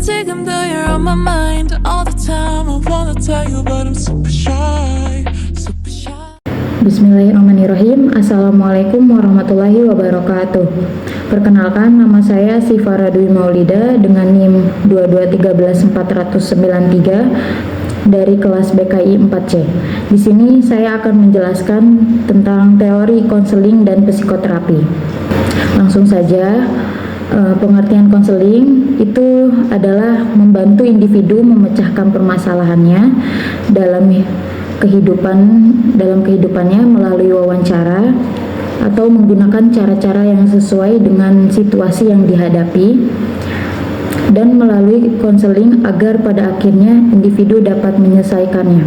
damn though you're on my mind all the time. I wanna tell you but I'm super shy, super shy. Bismillahirrahmanirrahim. Assalamualaikum warahmatullahi wabarakatuh. Perkenalkan, nama saya Sifara Dwi Maulida dengan NIM 2213493 dari kelas BKI 4C. Di sini saya akan menjelaskan tentang teori konseling dan psikoterapi. Langsung saja. Pengertian konseling itu adalah membantu individu memecahkan permasalahannya dalam kehidupannya melalui wawancara atau menggunakan cara-cara yang sesuai dengan situasi yang dihadapi, dan melalui konseling agar pada akhirnya individu dapat menyelesaikannya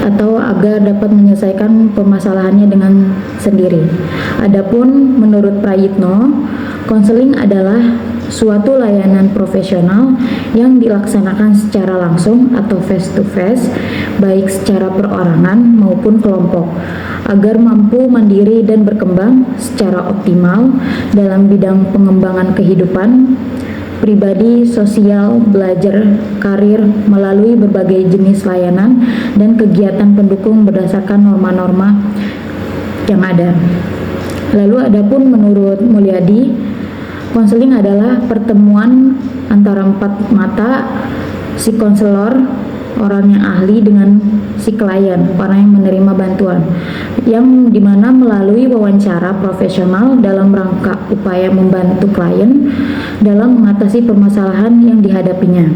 atau agar dapat menyelesaikan permasalahannya dengan sendiri. Adapun menurut Prayitno, konseling adalah suatu layanan profesional yang dilaksanakan secara langsung atau face to face, baik secara perorangan maupun kelompok, agar mampu mandiri dan berkembang secara optimal dalam bidang pengembangan kehidupan pribadi, sosial, belajar, karir melalui berbagai jenis layanan dan kegiatan pendukung berdasarkan norma-norma yang ada. Lalu adapun menurut Mulyadi, konseling adalah pertemuan antara empat mata si konselor, orang yang ahli, dengan si klien, orang yang menerima bantuan, yang dimana melalui wawancara profesional dalam rangka upaya membantu klien dalam mengatasi permasalahan yang dihadapinya.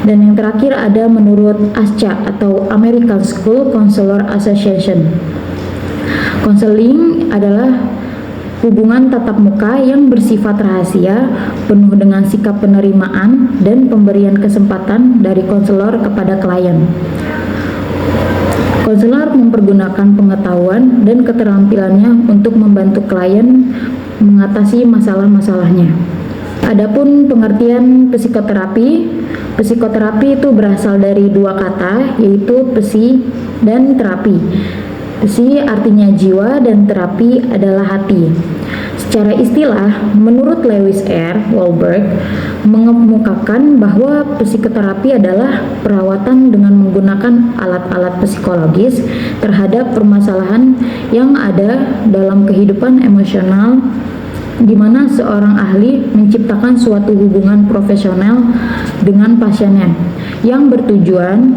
Dan yang terakhir ada menurut ASCA atau American School Counselor Association. Konseling adalah hubungan tatap muka yang bersifat rahasia, penuh dengan sikap penerimaan dan pemberian kesempatan dari konselor kepada klien. Konselor mempergunakan pengetahuan dan keterampilannya untuk membantu klien mengatasi masalah-masalahnya. Adapun pengertian psikoterapi, psikoterapi itu berasal dari dua kata, yaitu psi dan terapi. Psi artinya jiwa dan terapi adalah hati. Secara istilah, menurut Lewis R. Wahlberg mengemukakan bahwa psikoterapi adalah perawatan dengan menggunakan alat-alat psikologis terhadap permasalahan yang ada dalam kehidupan emosional, di mana seorang ahli menciptakan suatu hubungan profesional dengan pasiennya yang bertujuan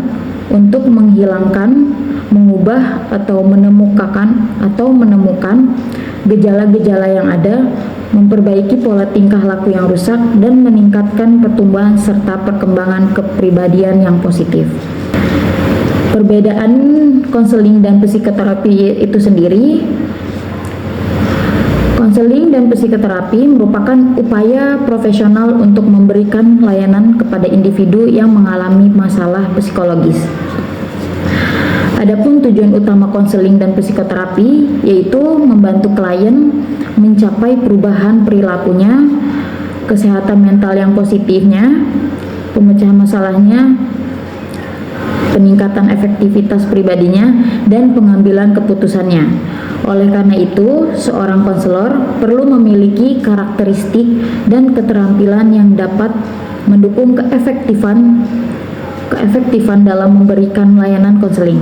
untuk menghilangkan, mengubah atau menemukan gejala-gejala yang ada, memperbaiki pola tingkah laku yang rusak, dan meningkatkan pertumbuhan serta perkembangan kepribadian yang positif. Perbedaan konseling dan psikoterapi itu sendiri. Konseling dan psikoterapi merupakan upaya profesional untuk memberikan layanan kepada individu yang mengalami masalah psikologis. Adapun tujuan utama konseling dan psikoterapi yaitu membantu klien mencapai perubahan perilakunya, kesehatan mental yang positifnya, pemecahan masalahnya, peningkatan efektivitas pribadinya, dan pengambilan keputusannya. Oleh karena itu, seorang konselor perlu memiliki karakteristik dan keterampilan yang dapat mendukung keefektifan dalam memberikan layanan konseling.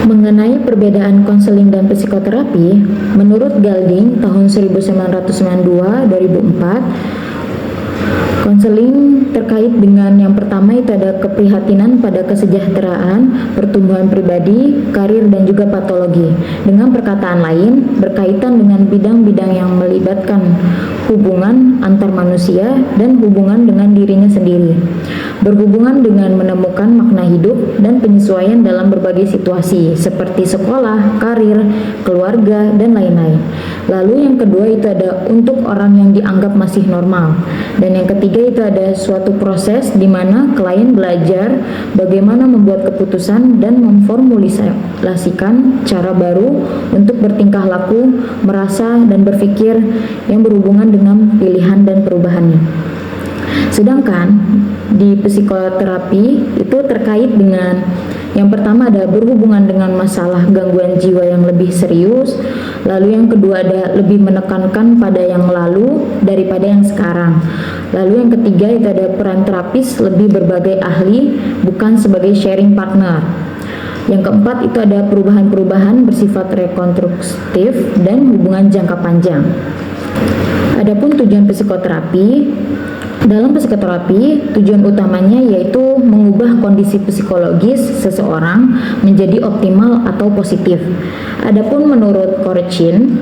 Mengenai perbedaan konseling dan psikoterapi, menurut Galding tahun 1992-2004, konseling terkait dengan yang pertama itu ada keprihatinan pada kesejahteraan, pertumbuhan pribadi, karir, dan juga patologi. Dengan perkataan lain, berkaitan dengan bidang-bidang yang melibatkan hubungan antar manusia dan hubungan dengan dirinya sendiri, berhubungan dengan menemukan makna hidup dan penyesuaian dalam berbagai situasi seperti sekolah, karir, keluarga, dan lain-lain. Lalu yang kedua itu ada untuk orang yang dianggap masih normal, dan yang ketiga itu ada suatu proses di mana klien belajar bagaimana membuat keputusan dan memformulasikan cara baru untuk bertingkah laku, merasa, dan berpikir yang berhubungan dengan pilihan dan perubahannya. Sedangkan di psikoterapi itu terkait dengan yang pertama ada berhubungan dengan masalah gangguan jiwa yang lebih serius, Lalu yang kedua ada lebih menekankan pada yang lalu daripada yang sekarang. Lalu yang ketiga itu ada peran terapis lebih berbagai ahli, bukan sebagai sharing partner. Yang keempat itu ada perubahan-perubahan bersifat rekonstruktif dan hubungan jangka panjang. Adapun tujuan psikoterapi, dalam psikoterapi tujuan utamanya yaitu mengubah kondisi psikologis seseorang menjadi optimal atau positif. Adapun menurut Korchin,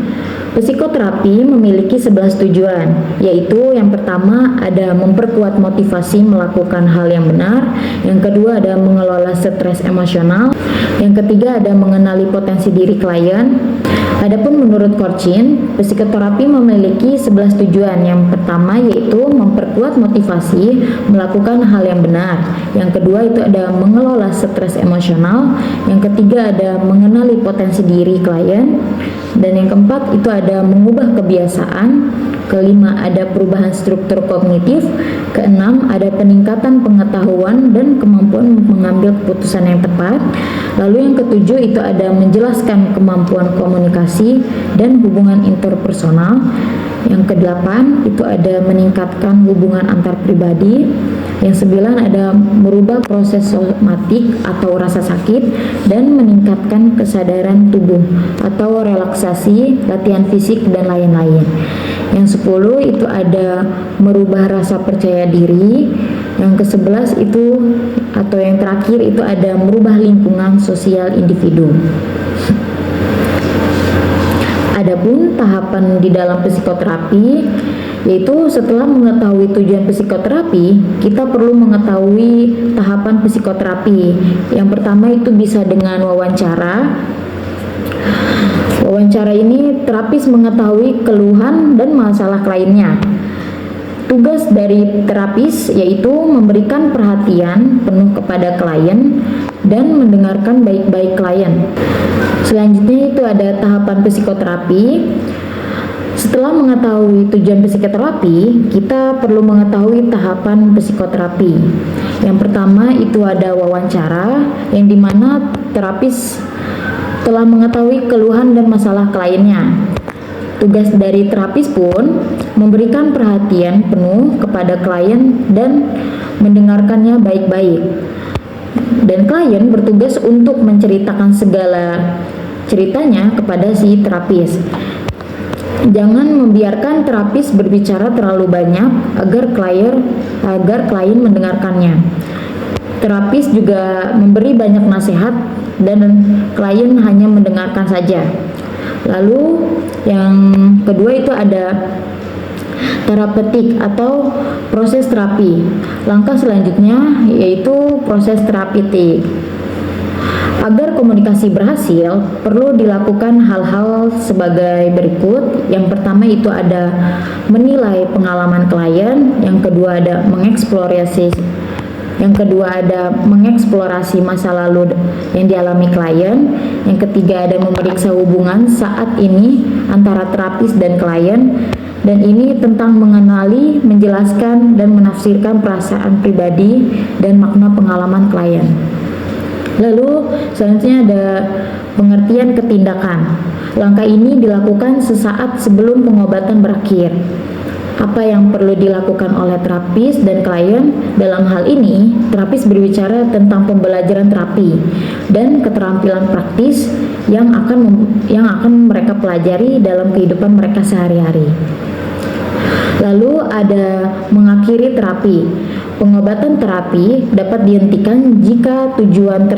psikoterapi memiliki 11 tujuan, yaitu yang pertama ada memperkuat motivasi melakukan hal yang benar, yang kedua ada mengelola stres emosional, yang ketiga ada mengenali potensi diri klien. Adapun menurut Korchin, psikoterapi memiliki 11 tujuan. Yang pertama yaitu memperkuat motivasi melakukan hal yang benar. Yang kedua itu ada mengelola stres emosional. Yang ketiga ada mengenali potensi diri klien. Dan yang keempat itu ada mengubah kebiasaan. Kelima ada perubahan struktur kognitif. Keenam ada peningkatan pengetahuan dan kemampuan mengambil keputusan yang tepat. Lalu yang ketujuh itu ada menjelaskan kemampuan komunikasi dan hubungan interpersonal. Yang kedelapan itu ada meningkatkan hubungan antar pribadi. Yang sembilan ada merubah proses somatik atau rasa sakit dan meningkatkan kesadaran tubuh atau relaksasi, latihan fisik dan lain-lain. Yang 10 itu ada merubah rasa percaya diri. Yang ke-11 itu atau yang terakhir itu ada merubah lingkungan sosial individu. Adapun tahapan di dalam psikoterapi yaitu setelah mengetahui tujuan psikoterapi, kita perlu mengetahui tahapan psikoterapi. Yang pertama itu bisa dengan wawancara. Wawancara ini terapis mengetahui keluhan dan masalah kliennya. Tugas dari terapis yaitu memberikan perhatian penuh kepada klien dan mendengarkan baik-baik klien. Selanjutnya itu ada tahapan psikoterapi. Setelah mengetahui tujuan psikoterapi, kita perlu mengetahui tahapan psikoterapi. Yang pertama itu ada wawancara, yang dimana terapis telah mengetahui keluhan dan masalah kliennya. Tugas dari terapis pun memberikan perhatian penuh kepada klien dan mendengarkannya baik-baik. Dan klien bertugas untuk menceritakan segala ceritanya kepada si terapis. Jangan membiarkan terapis berbicara terlalu banyak agar klien mendengarkannya. Terapis juga memberi banyak nasihat dan klien hanya mendengarkan saja. Lalu yang kedua itu ada terapeutik atau proses terapi. Langkah selanjutnya yaitu proses terapeutik. Agar komunikasi berhasil, perlu dilakukan hal-hal sebagai berikut. Yang pertama itu ada menilai pengalaman klien, yang kedua ada mengeksplorasi masa lalu yang dialami klien, yang ketiga ada memeriksa hubungan saat ini antara terapis dan klien, dan ini tentang mengenali, menjelaskan, dan menafsirkan perasaan pribadi dan makna pengalaman klien. Lalu selanjutnya ada pengertian ketindakan. Langkah ini dilakukan sesaat sebelum pengobatan berakhir. Apa yang perlu dilakukan oleh terapis dan klien? Dalam hal ini, terapis berbicara tentang pembelajaran terapi dan keterampilan praktis yang akan mereka pelajari dalam kehidupan mereka sehari-hari. Lalu ada mengakhiri terapi. Pengobatan terapi dapat dihentikan jika tujuannya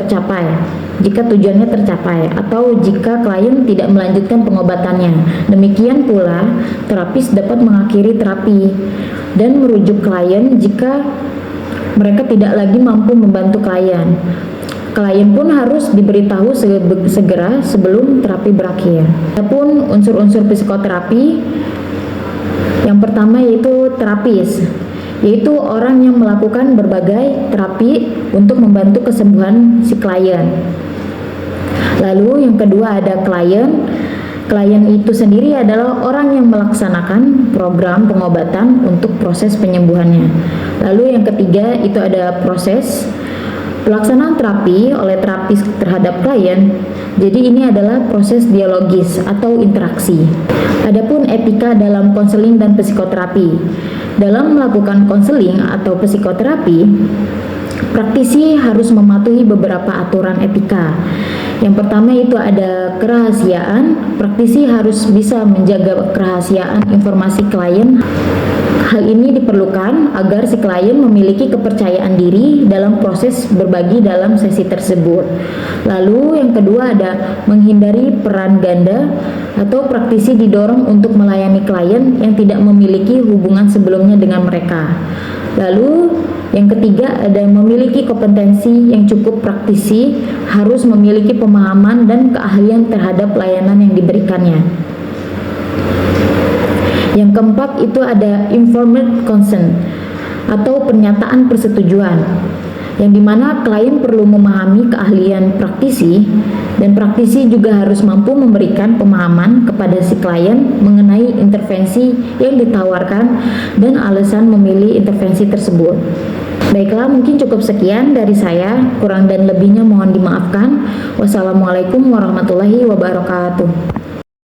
tercapai atau jika klien tidak melanjutkan pengobatannya. Demikian pula, terapis dapat mengakhiri terapi dan merujuk klien jika mereka tidak lagi mampu membantu klien. Klien pun harus diberitahu segera sebelum terapi berakhir. Adapun unsur-unsur psikoterapi, yang pertama yaitu terapis, yaitu orang yang melakukan berbagai terapi untuk membantu kesembuhan si klien. Lalu yang kedua ada klien. Klien itu sendiri adalah orang yang melaksanakan program pengobatan untuk proses penyembuhannya. Lalu yang ketiga itu ada proses. Pelaksanaan terapi oleh terapis terhadap klien, jadi ini adalah proses dialogis atau interaksi. Adapun etika dalam konseling dan psikoterapi. Dalam melakukan konseling atau psikoterapi, praktisi harus mematuhi beberapa aturan etika. Yang pertama itu ada kerahasiaan. Praktisi harus bisa menjaga kerahasiaan informasi klien. Hal ini diperlukan agar si klien memiliki kepercayaan diri dalam proses berbagi dalam sesi tersebut. Lalu yang kedua ada menghindari peran ganda atau praktisi didorong untuk melayani klien yang tidak memiliki hubungan sebelumnya dengan mereka. Lalu yang ketiga ada memiliki kompetensi yang cukup. Praktisi harus memiliki pemahaman dan keahlian terhadap layanan yang diberikannya. Yang keempat itu ada informed consent atau pernyataan persetujuan, yang dimana klien perlu memahami keahlian praktisi dan praktisi juga harus mampu memberikan pemahaman kepada si klien mengenai intervensi yang ditawarkan dan alasan memilih intervensi tersebut. Baiklah, mungkin cukup sekian dari saya, kurang dan lebihnya mohon dimaafkan. Wassalamualaikum warahmatullahi wabarakatuh.